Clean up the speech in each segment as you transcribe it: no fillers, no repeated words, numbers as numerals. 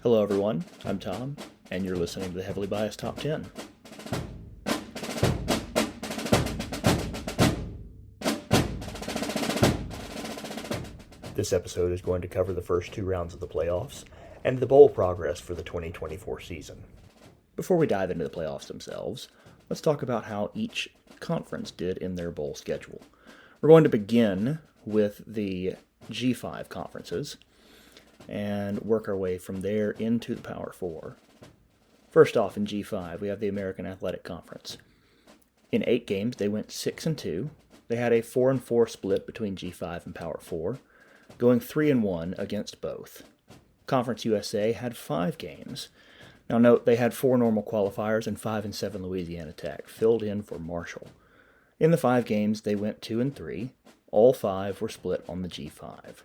Hello everyone, I'm Tom, and you're listening to the Heavily Biased Top 10. This episode is going to cover the first two rounds of the playoffs and the bowl progress for the 2024 season. Before we dive into the playoffs themselves, let's talk about how each conference did in their bowl schedule. We're going to begin with the G5 conferences and work our way from there into the Power Four. First off, in G5, we have the American Athletic Conference. In 8 games, they went 6-2. They had a 4-4 split between G5 and Power 4, going 3-1 against both. Conference USA had 5 games. Now note, they had 4 normal qualifiers and 5-7 Louisiana Tech, filled in for Marshall. In the 5 games, they went 2-3. All 5 were split on the G5.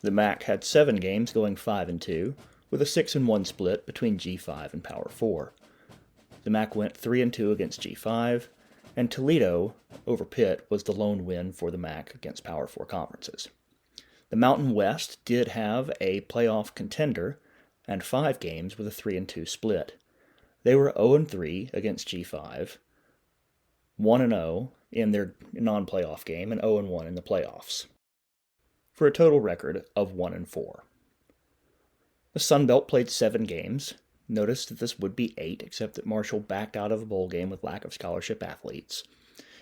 The MAC had 7 games, going 5-2, with a 6-1 split between G5 and Power 4. The MAC went 3-2 against G5, and Toledo over Pitt was the lone win for the MAC against Power 4 conferences. The Mountain West did have a playoff contender and 5 games with a 3-2 split. They were 0-3 against G5, 1-0 in their non-playoff game, and 0-1 in the playoffs, for a total record of 1-4. The Sun Belt played 7 games. Notice that this would be 8, except that Marshall backed out of a bowl game with lack of scholarship athletes.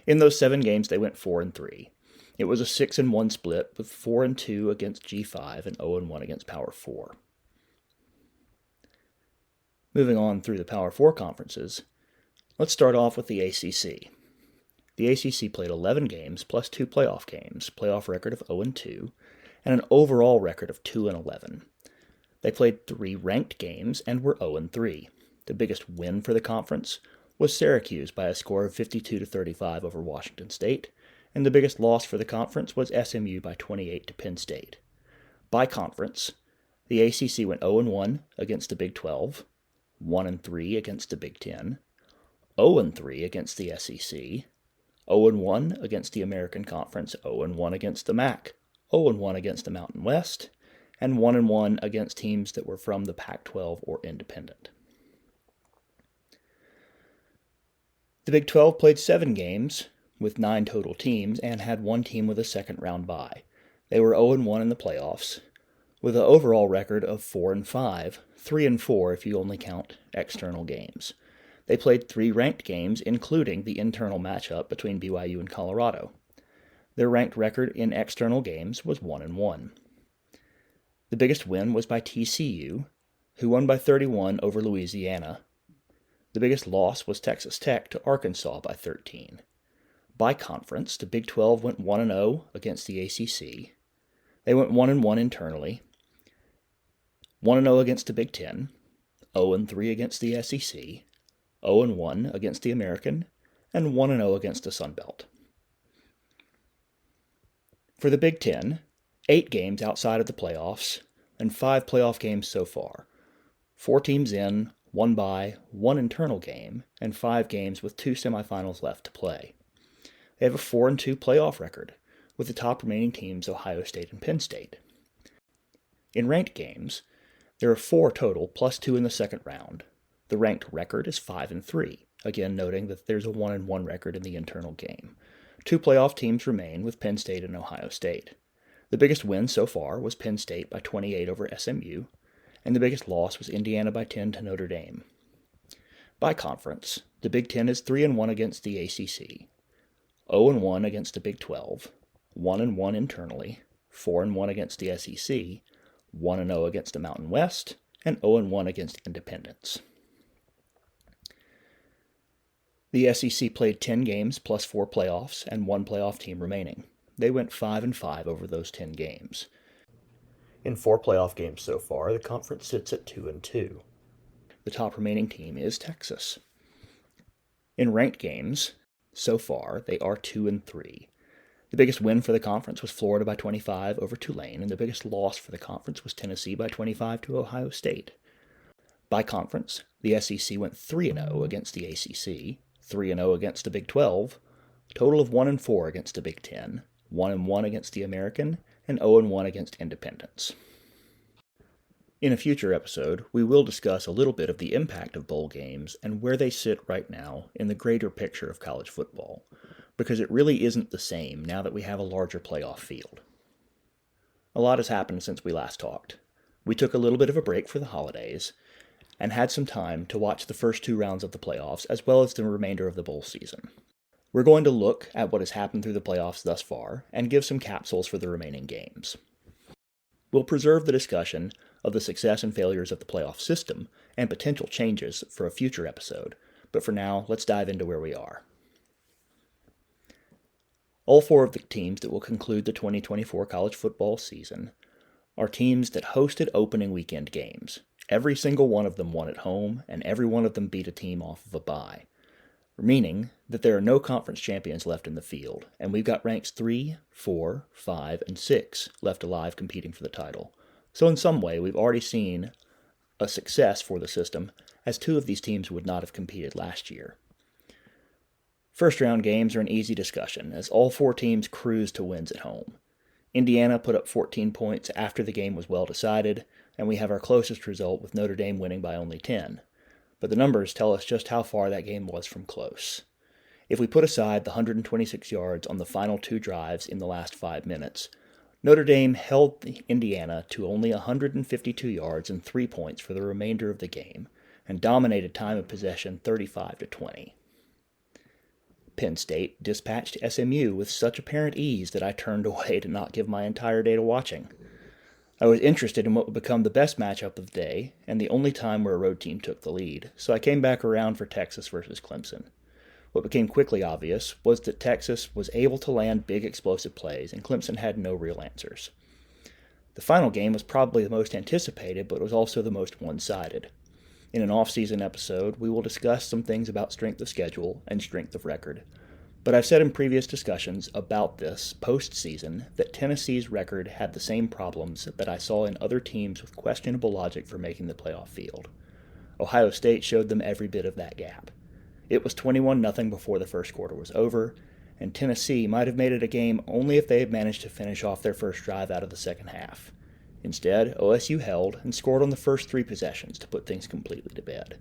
In those 7 games, they went 4-3. It was a 6-1 split, with 4-2 against G5 and 0-1 against Power 4. Moving on through the Power 4 conferences, let's start off with the ACC. The ACC played 11 games plus 2 playoff games, playoff record of 0-2, and an overall record of 2-11. They played 3 ranked games and were 0-3. The biggest win for the conference was Syracuse by a score of 52-35 over Washington State, and the biggest loss for the conference was SMU by 28 to Penn State. By conference, the ACC went 0-1 against the Big 12, 1-3 against the Big 10, 0-3 against the SEC, 0-1 against the American Conference, 0-1 against the MAC, 0-1 against the Mountain West, and 1-1 against teams that were from the Pac-12 or independent. The Big 12 played 7 games with 9 total teams and had 1 team with a second-round bye. They were 0-1 in the playoffs, with an overall record of 4-5, 3-4 if you only count external games. They played 3 ranked games, including the internal matchup between BYU and Colorado. Their ranked record in external games was 1-1. The biggest win was by TCU, who won by 31 over Louisiana. The biggest loss was Texas Tech to Arkansas by 13. By conference, the Big 12 went 1-0 against the ACC. They went 1-1 internally, 1-0 against the Big 10, 0-3 against the SEC, 0-1 against the American, and 1-0 against the Sun Belt. For the Big 10, 8 games outside of the playoffs, and 5 playoff games so far. 4 teams in, 1 bye, 1 internal game, and 5 games with 2 semifinals left to play. They have a 4-2 playoff record, with the top remaining teams Ohio State and Penn State. In ranked games, there are 4 total, plus 2 in the second round. The ranked record is 5-3, again noting that there's a 1-1 record in the internal game. 2 playoff teams remain with Penn State and Ohio State. The biggest win so far was Penn State by 28 over SMU, and the biggest loss was Indiana by 10 to Notre Dame. By conference, the Big 10 is 3-1 against the ACC, 0-1 against the Big 12, 1-1 internally, 4-1 against the SEC, 1-0 against the Mountain West, and 0-1 against independents. The SEC played 10 games plus 4 playoffs and 1 playoff team remaining. They went 5-5 over those 10 games. In 4 playoff games so far, the conference sits at 2-2. The top remaining team is Texas. In ranked games, so far, they are 2-3. The biggest win for the conference was Florida by 25 over Tulane, and the biggest loss for the conference was Tennessee by 25 to Ohio State. By conference, the SEC went 3-0 against the ACC, 3-0 against the Big 12, total of 1-4 against the Big 10, 1-1 against the American, and 0-1 against independents. In a future episode, we will discuss a little bit of the impact of bowl games and where they sit right now in the greater picture of college football, because it really isn't the same now that we have a larger playoff field. A lot has happened since we last talked. We took a little bit of a break for the holidays and had some time to watch the first 2 rounds of the playoffs as well as the remainder of the bowl season. We're going to look at what has happened through the playoffs thus far and give some capsules for the remaining games. We'll preserve the discussion of the success and failures of the playoff system and potential changes for a future episode, but for now, let's dive into where we are. All 4 of the teams that will conclude the 2024 college football season are teams that hosted opening weekend games. Every single one of them won at home, and every one of them beat a team off of a bye, meaning that there are no conference champions left in the field, and we've got ranks 3, 4, 5, and 6 left alive competing for the title. So in some way, we've already seen a success for the system, as 2 of these teams would not have competed last year. First round games are an easy discussion, as all 4 teams cruised to wins at home. Indiana put up 14 points after the game was well decided, and we have our closest result with Notre Dame winning by only 10. But the numbers tell us just how far that game was from close. If we put aside the 126 yards on the final 2 drives in the last 5 minutes, Notre Dame held Indiana to only 152 yards and 3 points for the remainder of the game, and dominated time of possession 35-20. Penn State dispatched SMU with such apparent ease that I turned away to not give my entire day to watching. I was interested in what would become the best matchup of the day, and the only time where a road team took the lead, so I came back around for Texas versus Clemson. What became quickly obvious was that Texas was able to land big explosive plays, and Clemson had no real answers. The final game was probably the most anticipated, but was also the most one-sided. In an off-season episode, we will discuss some things about strength of schedule and strength of record. But I've said in previous discussions about this postseason that Tennessee's record had the same problems that I saw in other teams with questionable logic for making the playoff field. Ohio State showed them every bit of that gap. It was 21-0 before the first quarter was over, and Tennessee might have made it a game only if they had managed to finish off their first drive out of the second half. Instead, OSU held and scored on the first 3 possessions to put things completely to bed.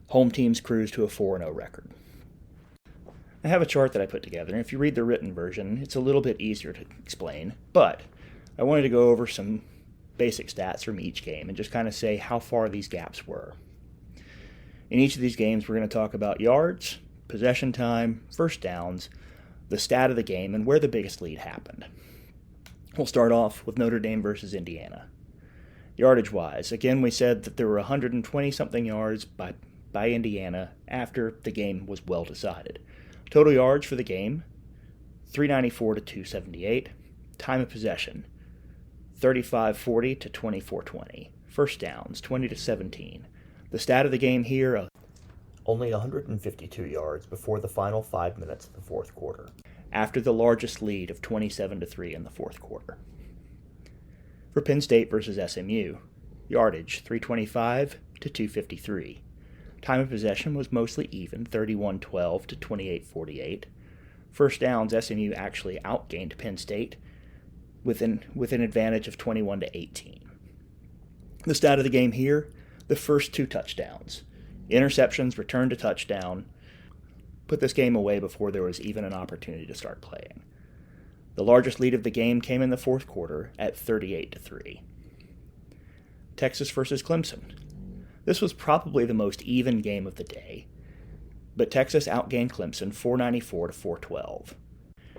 Home teams cruised to a 4-0 record. I have a chart that I put together, and if you read the written version, it's a little bit easier to explain, but I wanted to go over some basic stats from each game and just kind of say how far these gaps were. In each of these games, we're going to talk about yards, possession time, first downs, the stat of the game, and where the biggest lead happened. We'll start off with Notre Dame versus Indiana. Yardage-wise, again, we said that there were 120-something yards by Indiana after the game was well decided. Total yards for the game, 394 to 278. Time of possession, 35-40 to 24-20. First downs, 20 to 17. The stat of the game here, only 152 yards before the final 5 minutes of the fourth quarter, after the largest lead of 27-3 in the fourth quarter. For Penn State versus SMU, yardage, 325 to 253. Time of possession was mostly even, 31-12 to 28-48. First downs, SMU actually outgained Penn State with an advantage of 21-18. The stat of the game here, the first 2 touchdowns. Interceptions, return to touchdown, put this game away before there was even an opportunity to start playing. The largest lead of the game came in the fourth quarter at 38-3. Texas versus Clemson. This was probably the most even game of the day, but Texas outgained Clemson 494 to 412.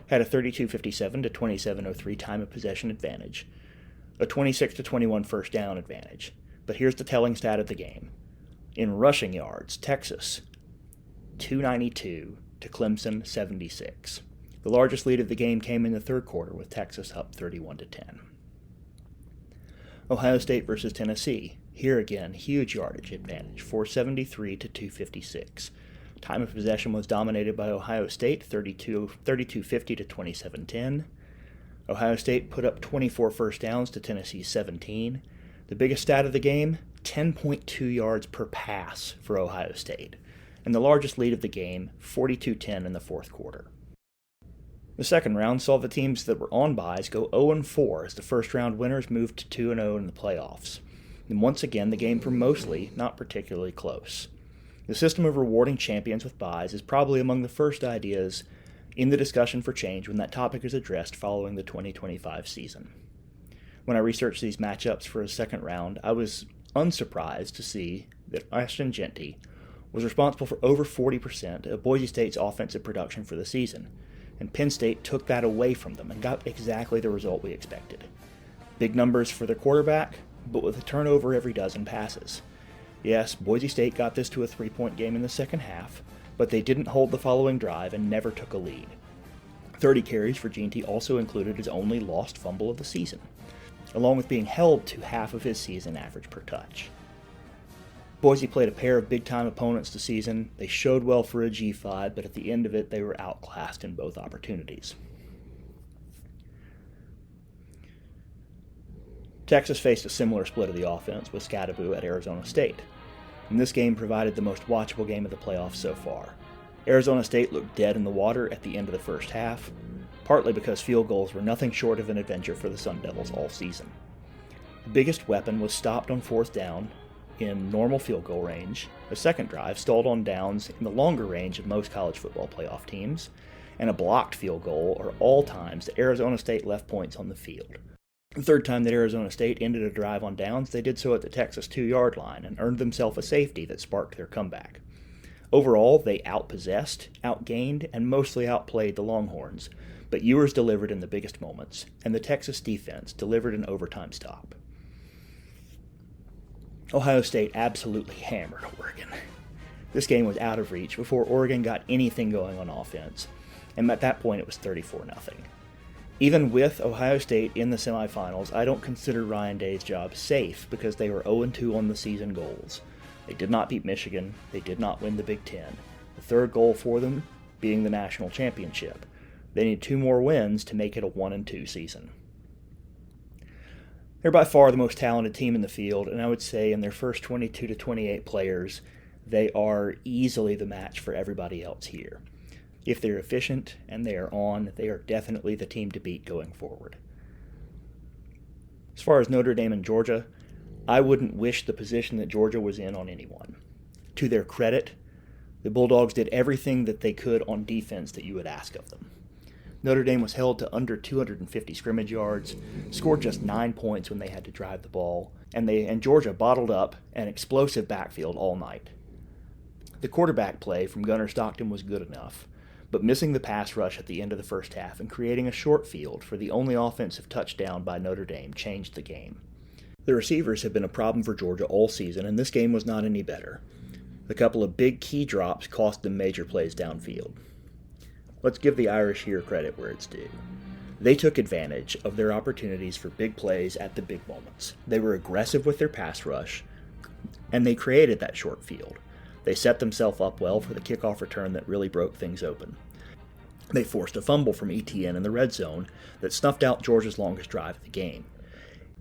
Had a 32-57 to 27-03 time of possession advantage, a 26-21 first down advantage. But here's the telling stat of the game. In rushing yards, Texas, 292 to Clemson, 76. The largest lead of the game came in the third quarter, with Texas up 31-10. Ohio State versus Tennessee. Here again, huge yardage advantage, 473 to 256. Time of possession was dominated by Ohio State, 32-50 to 27-10. Ohio State put up 24 first downs to Tennessee's 17. The biggest stat of the game, 10.2 yards per pass for Ohio State, and the largest lead of the game, 42-10 in the fourth quarter. The second round saw the teams that were on byes go 0-4 as the first round winners moved to 2-0 in the playoffs. And once again, the games were mostly not particularly close. The system of rewarding champions with byes is probably among the first ideas in the discussion for change when that topic is addressed following the 2025 season. When I researched these matchups for a second round, I was unsurprised to see that Ashton Jeanty was responsible for over 40% of Boise State's offensive production for the season, and Penn State took that away from them and got exactly the result we expected. Big numbers for their quarterback, but with a turnover every dozen passes. Yes, Boise State got this to a 3-point game in the second half, but they didn't hold the following drive and never took a lead. 30 carries for Jeanty also included his only lost fumble of the season, along with being held to half of his season average per touch. Boise played a pair of big-time opponents this season. They showed well for a G5, but at the end of it, they were outclassed in both opportunities. Texas faced a similar split of the offense with Scadaboo at Arizona State, and this game provided the most watchable game of the playoffs so far. Arizona State looked dead in the water at the end of the first half, partly because field goals were nothing short of an adventure for the Sun Devils all season. The biggest weapon was stopped on fourth down in normal field goal range. The second drive stalled on downs in the longer range of most college football playoff teams, and a blocked field goal are all times that Arizona State left points on the field. The third time that Arizona State ended a drive on downs, they did so at the Texas 2-yard line and earned themselves a safety that sparked their comeback. Overall, they outpossessed, outgained, and mostly outplayed the Longhorns, but Ewers delivered in the biggest moments, and the Texas defense delivered an overtime stop. Ohio State absolutely hammered Oregon. This game was out of reach before Oregon got anything going on offense, and at that point it was 34-0. Even with Ohio State in the semifinals, I don't consider Ryan Day's job safe because they were 0-2 on the season goals. They did not beat Michigan. They did not win the Big Ten. The third goal for them being the national championship. They need 2 more wins to make it a 1-2 season. They're by far the most talented team in the field, and I would say in their first 22 to 28 players, they are easily the match for everybody else here. If they're efficient and they are on, they are definitely the team to beat going forward. As far as Notre Dame and Georgia, I wouldn't wish the position that Georgia was in on anyone. To their credit, the Bulldogs did everything that they could on defense that you would ask of them. Notre Dame was held to under 250 scrimmage yards, scored just 9 points when they had to drive the ball, and Georgia bottled up an explosive backfield all night. The quarterback play from Gunnar Stockton was good enough, but missing the pass rush at the end of the first half and creating a short field for the only offensive touchdown by Notre Dame changed the game. The receivers have been a problem for Georgia all season, and this game was not any better. A couple of big key drops cost them major plays downfield. Let's give the Irish here credit where it's due. They took advantage of their opportunities for big plays at the big moments. They were aggressive with their pass rush, and they created that short field. They set themselves up well for the kickoff return that really broke things open. They forced a fumble from ETN in the red zone that snuffed out Georgia's longest drive of the game.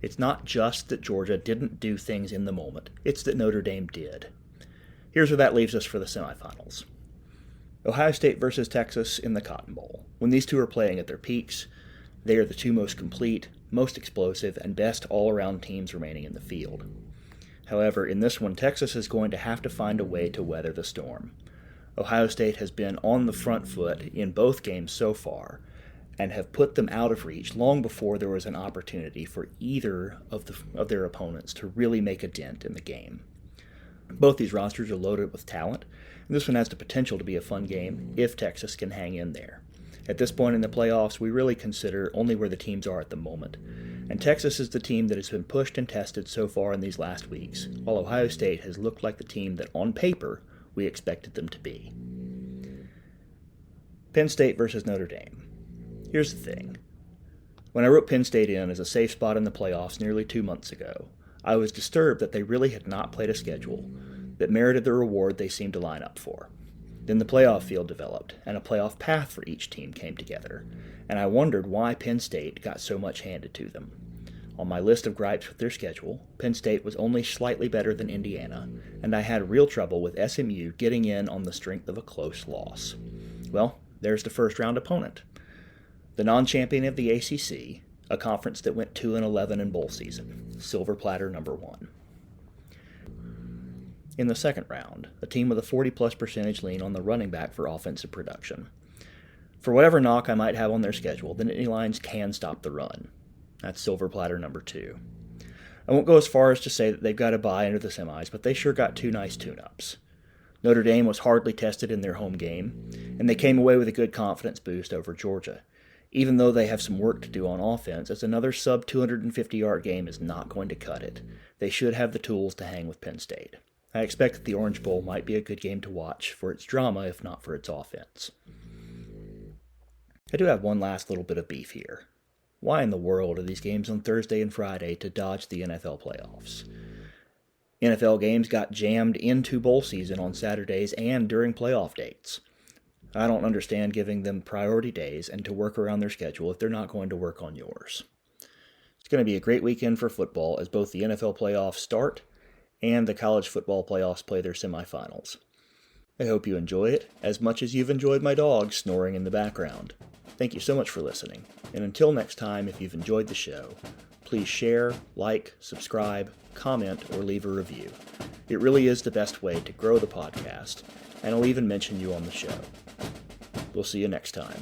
It's not just that Georgia didn't do things in the moment, it's that Notre Dame did. Here's where that leaves us for the semifinals. Ohio State versus Texas in the Cotton Bowl. When these two are playing at their peaks, they are the two most complete, most explosive, and best all-around teams remaining in the field. However, in this one, Texas is going to have to find a way to weather the storm. Ohio State has been on the front foot in both games so far, and have put them out of reach long before there was an opportunity for either of their opponents to really make a dent in the game. Both these rosters are loaded with talent, and this one has the potential to be a fun game if Texas can hang in there. At this point in the playoffs, we really consider only where the teams are at the moment, and Texas is the team that has been pushed and tested so far in these last weeks, while Ohio State has looked like the team that, on paper, we expected them to be. Penn State versus Notre Dame. Here's the thing. When I wrote Penn State in as a safe spot in the playoffs nearly 2 months ago, I was disturbed that they really had not played a schedule that merited the reward they seemed to line up for. Then the playoff field developed, and a playoff path for each team came together, and I wondered why Penn State got so much handed to them. On my list of gripes with their schedule, Penn State was only slightly better than Indiana, and I had real trouble with SMU getting in on the strength of a close loss. Well, there's the first-round opponent. The non-champion of the ACC, a conference that went 2-11 in bowl season, Silver Platter number 1. in the second round, a team with a 40-plus percentage lean on the running back for offensive production. For whatever knock I might have on their schedule, the Nittany Lions can stop the run. That's silver platter number 2. I won't go as far as to say that they've got a bye into the semis, but they sure got 2 nice tune-ups. Notre Dame was hardly tested in their home game, and they came away with a good confidence boost over Georgia. Even though they have some work to do on offense, as another sub-250-yard game is not going to cut it, they should have the tools to hang with Penn State. I expect that the Orange Bowl might be a good game to watch for its drama, if not for its offense. I do have one last little bit of beef here. Why in the world are these games on Thursday and Friday to dodge the NFL playoffs? NFL games got jammed into bowl season on Saturdays and during playoff dates. I don't understand giving them priority days and to work around their schedule if they're not going to work on yours. It's going to be a great weekend for football as both the NFL playoffs start and the college football playoffs play their semifinals. I hope you enjoy it as much as you've enjoyed my dog snoring in the background. Thank you so much for listening, and until next time, if you've enjoyed the show, please share, like, subscribe, comment, or leave a review. It really is the best way to grow the podcast, and I'll even mention you on the show. We'll see you next time.